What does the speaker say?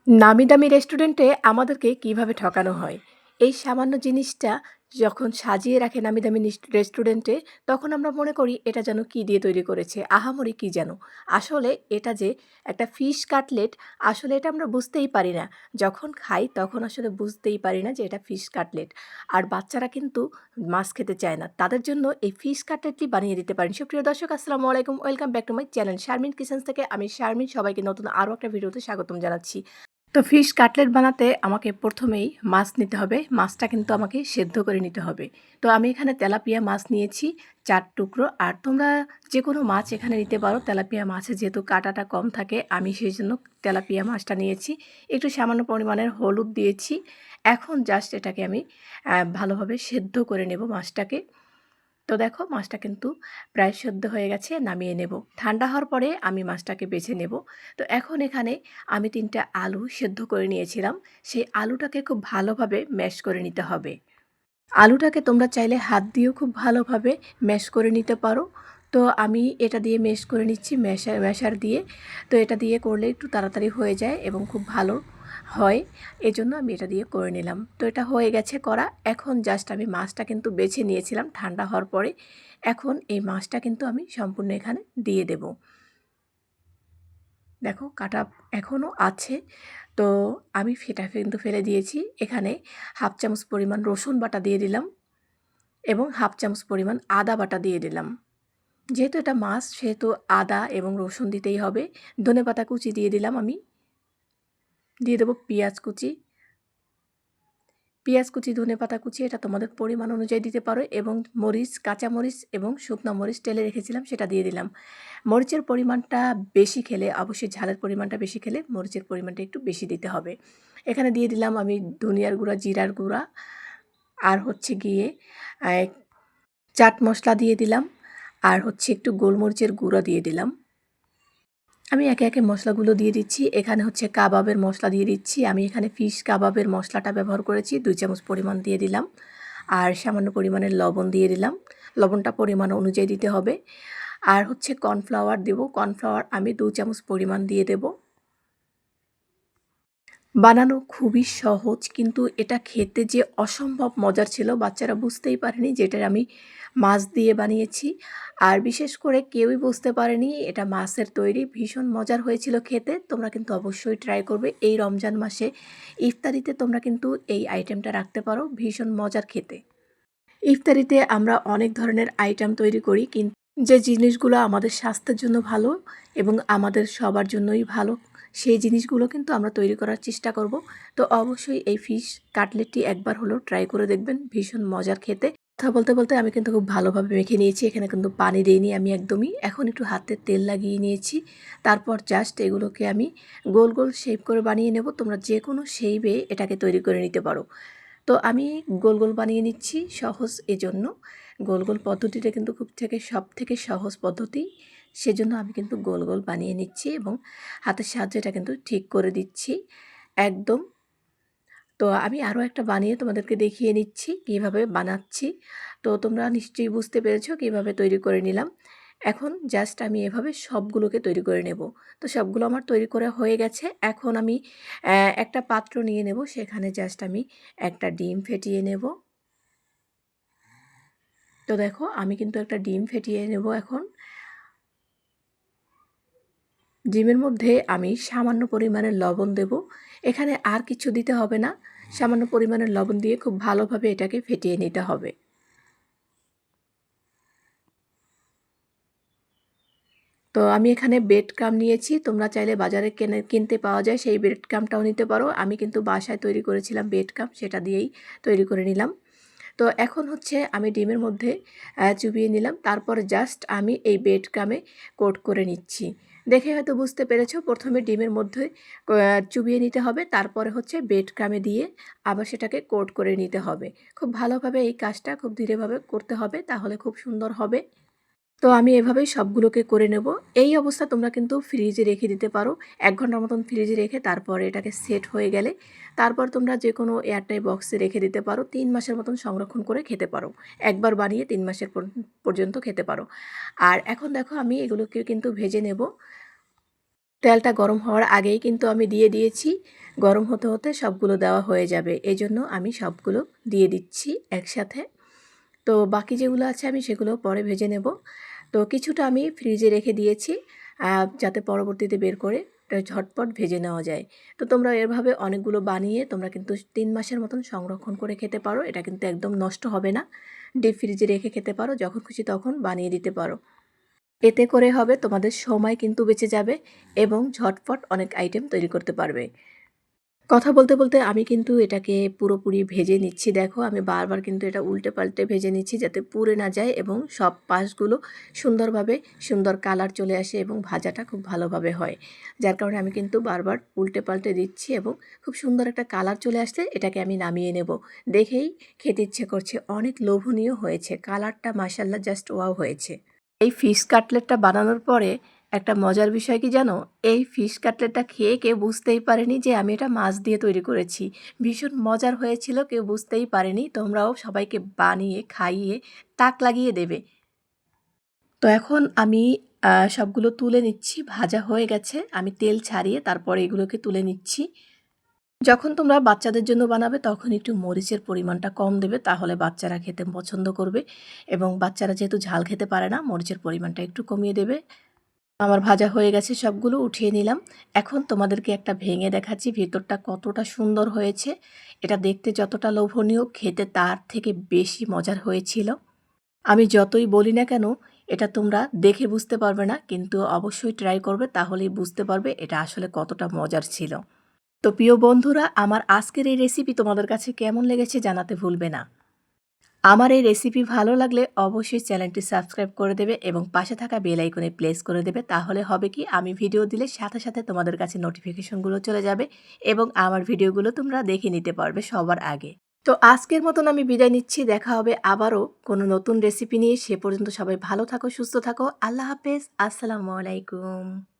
নামি দামি রেস্টুরেন্টে আমাদেরকে কিভাবে ঠকানো হয়। এই সামান্য জিনিসটা যখন সাজিয়ে রাখে নামি দামি রেস্টুরেন্টে, তখন আমরা মনে করি এটা যেন কি দিয়ে তৈরি করেছে, আহামরি কি যেন। আসলে এটা যে একটা ফিশ কাটলেট, আসলে এটা আমরা বুঝতেই পারি না। যখন খাই তখন আসলে বুঝতেই পারি না যে এটা ফিশ কাটলেট। আর বাচ্চারা কিন্তু মাছ খেতে চায় না। তাদের জন্য এই ফিশ কাটলেটটি বানিয়ে দিতে পারেন। সুপ্রিয় দর্শক, আসসালামু আলাইকুম। Welcome back to my channel Sharmin kitchens থেকে আমি শারমিন সবাইকে নতুন আরও একটা ভিডিওতে স্বাগতম জানাচ্ছি। তো ফিশ কাটলেট বানাতে আমাকে প্রথমেই মাছ নিতে হবে। মাছটা কিন্তু আমাকে সেদ্ধ করে নিতে হবে। তো আমি এখানে তেলাপিয়া মাছ নিয়েছি ৪ টুকরো। আর তোমরা যে কোনো মাছ এখানে নিতে পারো। তেলাপিয়া মাছে যেহেতু কাঁটাটা কম থাকে, আমি সেজন্য তেলাপিয়া মাছটা নিয়েছি। একটু সামান্য পরিমাণের হলুদ দিয়েছি। এখন জাস্ট এটাকে আমি ভালোভাবে সেদ্ধ করে নেব মাছটাকে। তো দেখো মাছটা কিন্তু প্রায় সেদ্ধ হয়ে গেছে, নামিয়ে নেব। ঠান্ডা হওয়ার পরে আমি মাছটাকে বেছে নেব। তো এখন এখানে আমি ৩টা আলু সেদ্ধ করে নিয়েছিলাম। সেই আলুটাকে খুব ভালোভাবে ম্যাশ করে নিতে হবে। আলুটাকে তোমরা চাইলে হাত দিয়েও খুব ভালোভাবে ম্যাশ করে নিতে পারো। তো আমি এটা দিয়ে ম্যাশ করে নিচ্ছি ম্যাশার দিয়ে। তো এটা দিয়ে করলে একটু তাড়াতাড়ি হয়ে যায় এবং খুব ভালো হয়। এজন্য আমি এটা দিয়ে করে নিলাম। তো এটা হয়ে গেছে করা। এখন জাস্ট আমি মাছটা কিন্তু বেছে নিয়েছিলাম ঠান্ডা হওয়ার পরে। এখন এই মাছটা কিন্তু আমি সম্পূর্ণ এখানে দিয়ে দেব। দেখো কাটা এখনও আছে। তো আমি সেটা কিন্তু ফেলে দিয়েছি। এখানে 1/2 চামচ পরিমাণ রসুন বাটা দিয়ে দিলাম এবং 1/2 চামচ পরিমাণ আদা বাটা দিয়ে দিলাম। যেহেতু এটা মাছ সেহেতু আদা এবং রসুন দিতেই হবে। ধনেপাতা কুচি দিয়ে দিলাম আমি। দিয়ে দেবো পেঁয়াজ কুচি। পেঁয়াজ কুচি, ধনেপাতা কুচি এটা তোমাদের পরিমাণ অনুযায়ী দিতে পারো এবং মরিচ, কাঁচা মরিচ এবং শুকনো মরিচ টেলে রেখেছিলাম সেটা দিয়ে দিলাম। মরিচের পরিমাণটা বেশি খেলে, অবশ্যই ঝালের পরিমাণটা বেশি খেলে মরিচের পরিমাণটা একটু বেশি দিতে হবে। এখানে দিয়ে দিলাম আমি ধনিয়ার গুঁড়া, জিরার গুঁড়া আর হচ্ছে গিয়ে চাট মশলা দিয়ে দিলাম আর হচ্ছে একটু গোলমরিচের গুঁড়ো দিয়ে দিলাম। আমি একে একে মশলাগুলো দিয়ে দিচ্ছি। এখানে হচ্ছে কাবাবের মশলা দিয়ে দিচ্ছি। আমি এখানে ফিশ কাবাবের মশলাটা ব্যবহার করেছি, 2 চামচ পরিমাণ দিয়ে দিলাম। আর সামান্য পরিমাণের লবণ দিয়ে দিলাম। লবণটা পরিমাণ অনুযায়ী দিতে হবে। আর হচ্ছে কর্নফ্লাওয়ার দেব। কর্নফ্লাওয়ার আমি 2 চামচ পরিমাণ দিয়ে দেব। বানানো খুবই সহজ, কিন্তু এটা খেতে যে অসম্ভব মজার ছিল, বাচ্চারা বুঝতেই পারেনি যে এটা আমি মাছ দিয়ে বানিয়েছি। আর বিশেষ করে কেউই বুঝতে পারেনি এটা মাছের তৈরি। ভীষণ মজার হয়েছিল খেতে। তোমরা কিন্তু অবশ্যই ট্রাই করবে। এই রমজান মাসে ইফতারিতে তোমরা কিন্তু এই আইটেমটা রাখতে পারো, ভীষণ মজার খেতে। ইফতারিতে আমরা অনেক ধরনের আইটেম তৈরি করি, কিন্তু যে জিনিসগুলো আমাদের স্বাস্থ্যের জন্য ভালো এবং আমাদের সবার জন্যই ভালো, সেই জিনিসগুলো কিন্তু আমরা তৈরি করার চেষ্টা করব। তো অবশ্যই এই ফিশ কাটলেটটি একবার হলেও ট্রাই করে দেখবেন, ভীষণ মজার খেতে। কথা বলতে বলতে আমি কিন্তু খুব ভালোভাবে মেখে নিয়েছি। এখানে কিন্তু পানি দিইনি আমি একদমই। এখন একটু হাতে তেল লাগিয়ে নিয়েছি। তারপর জাস্ট এগুলোকে আমি গোল গোল শেপ করে বানিয়ে নেব। তোমরা যে কোনো শেপে এটাকে তৈরি করে নিতে পারো। তো আমি গোল গোল বানিয়ে নিচ্ছি, সহজ এজন্য। গোল গোল পদ্ধতিটা কিন্তু সবথেকে সহজ পদ্ধতি। সেজন্য আমি কিন্তু গোল গোল বানিয়ে নিচ্ছি এবং হাতের সাহায্যে এটা কিন্তু ঠিক করে দিচ্ছি একদম। তো আমি আরও একটা বানিয়ে তোমাদেরকে দেখিয়ে নিচ্ছি কীভাবে বানাচ্ছি। তো তোমরা নিশ্চয়ই বুঝতে পেরেছো কীভাবে তৈরি করে নিলাম। এখন জাস্ট আমি এভাবে সবগুলোকে তৈরি করে নেব। তো সবগুলো আমার তৈরি করা হয়ে গেছে। এখন আমি একটা পাত্র নিয়ে নেব। সেখানে জাস্ট আমি একটা ডিম ফেটিয়ে নেব। তো দেখো আমি কিন্তু একটা ডিম ফেটিয়ে নেব এখন। ডিমের মধ্যে আমি সামান্য পরিমাণের লবণ দেব। এখানে আর কিছু দিতে হবে না। সামান্য পরিমাণের লবণ দিয়ে খুব ভালোভাবে এটাকে ফেটিয়ে নিতে হবে। তো আমি এখানে ব্রেড ক্রাম্ব নিয়েছি। তোমরা চাইলে বাজারে কিনতে পাওয়া যায় সেই ব্রেড ক্রাম্বটাও নিতে পারো। আমি কিন্তু বাসায় তৈরি করেছিলাম ব্রেড ক্রাম্ব, সেটা দিয়েই তৈরি করে নিলাম। তো এখন হচ্ছে আমি ডিমের মধ্যে চুবিয়ে নিলাম। তারপর জাস্ট আমি এই ব্রেড ক্রাম্বে কোট করে নিচ্ছি। দেখে হয়তো বুঝতে পেরেছো, প্রথমে ডিমের মধ্যে চুবিয়ে নিতে হবে, তারপরে হচ্ছে ব্রেড ক্রাম্বে দিয়ে আবার সেটাকে কোট করে নিতে হবে। খুব ভালোভাবে এই কাজটা খুব ধীরেভাবে করতে হবে, তাহলে খুব সুন্দর হবে। তো আমি এভাবেই সবগুলোকে করে নেব। এই অবস্থা তোমরা কিন্তু ফ্রিজে রেখে দিতে পারো। ১ ঘন্টার মতন ফ্রিজে রেখে তারপরে এটাকে সেট হয়ে গেলে তারপর তোমরা যে কোনো এয়ারটাইট বক্সে রেখে দিতে পারো। ৩ মাসের মতন সংরক্ষণ করে খেতে পারো। একবার বানিয়ে ৩ মাসের পর্যন্ত খেতে পারো। আর এখন দেখো আমি এগুলোকে কিন্তু ভেজে নেব। তেলটা গরম হওয়ার আগেই কিন্তু আমি দিয়ে দিয়েছি। গরম হতে, হতে সবগুলো দেওয়া হয়ে যাবে। এজন্য আমি সবগুলো দিয়ে দিচ্ছি একসাথে। তো বাকি যেগুলো আছে আমি সেগুলো পরে ভেজে নেব। তো কিছুটা আমি ফ্রিজে রেখে দিয়েছি যাতে পরবর্তীতে বের করে এটা ঝটপট ভেজে নেওয়া যায়। তো তোমরা এভাবে অনেকগুলো বানিয়ে তোমরা কিন্তু ৩ মাসের মতন সংরক্ষণ করে খেতে পারো। এটা কিন্তু একদম নষ্ট হবে না। ডিপ ফ্রিজে রেখে খেতে পারো, যখন খুশি তখন বানিয়ে দিতে পারো। এতে করে হবে তোমাদের সময় কিন্তু বেঁচে যাবে এবং ঝটপট অনেক আইটেম তৈরি করতে পারবে। কথা বলতে, বলতে আমি কিন্তু এটাকে পুরোপুরি ভেজে নিচ্ছি। দেখো আমি বারবার কিন্তু এটা উল্টে-পাল্টে ভেজে নিচ্ছি যাতে পুড়ে না যায় এবং সব পাশগুলো সুন্দরভাবে সুন্দর কালার চলে আসে এবং ভাজাটা খুব ভালোভাবে হয়। যার কারণে আমি কিন্তু বারবার উল্টে-পাল্টে দিচ্ছি এবং খুব সুন্দর একটা কালার চলে আসলে এটাকে আমি নামিয়ে নেব। দেখেই খেতে ইচ্ছে করছে, অনেক লোভনীয় হয়েছে। কালারটা মাশাআল্লাহ জাস্ট ওয়াও হয়েছে। এই ফিশ কাটলেটটা বানানোর পরে একটা মজার বিষয় কি জানো? এই ফিশ কাটলেটটা খেয়ে কেউ বুঝতেই পারেনি যে আমি এটা মাছ দিয়ে তৈরি করেছি। ভীষণ মজার হয়েছিল, কেউ বুঝতেই পারেনি। তোমরাও সবাইকে বানিয়ে খাইয়ে তাক লাগিয়ে দেবে। তো এখন আমি সবগুলো তুলে নিচ্ছি। ভাজা হয়ে গেছে। আমি তেল ছাড়িয়ে তারপরে এগুলোকে তুলে নিচ্ছি। যখন তোমরা বাচ্চাদের জন্য বানাবে তখন একটু মরিচের পরিমাণটা কম দেবে, তাহলে বাচ্চারা খেতে পছন্দ করবে এবং বাচ্চারা যেহেতু ঝাল খেতে পারে না, মরিচের পরিমাণটা একটু কমিয়ে দেবে। আমার ভাজা হয়ে গেছে, সবগুলো উঠিয়ে নিলাম। এখন তোমাদেরকে একটা ভেঙে দেখাচ্ছি ভেতরটা কতটা সুন্দর হয়েছে। এটা দেখতে যতটা লোভনীয়, খেতে তার থেকে বেশি মজার হয়েছিল। আমি যতই বলি না কেন, এটা তোমরা দেখে বুঝতে পারবে না, কিন্তু অবশ্যই ট্রাই করবে, তাহলেই বুঝতে পারবে এটা আসলে কতটা মজার ছিল। তো প্রিয় বন্ধুরা, আমার আজকের এই রেসিপি তোমাদের কাছে কেমন লেগেছে জানাতে ভুলবে না। আমার এই রেসিপি ভালো লাগলে অবশ্যই চ্যানেলটি সাবস্ক্রাইব করে দেবে এবং পাশে থাকা বেল আইকনে প্রেস করে দেবে। তাহলে হবে কি, আমি ভিডিও দিলে সাথে সাথে তোমাদের কাছে নোটিফিকেশনগুলো চলে যাবে এবং আমার ভিডিওগুলো তোমরা দেখে নিতে পারবে সবার আগে। তো আজকের মতন আমি বিদায় নিচ্ছি। দেখা হবে আবারও কোনো নতুন রেসিপি নিয়ে। সে পর্যন্ত সবাই ভালো থাকো, সুস্থ থাকো। আল্লাহ হাফেজ। আসসালামু আলাইকুম।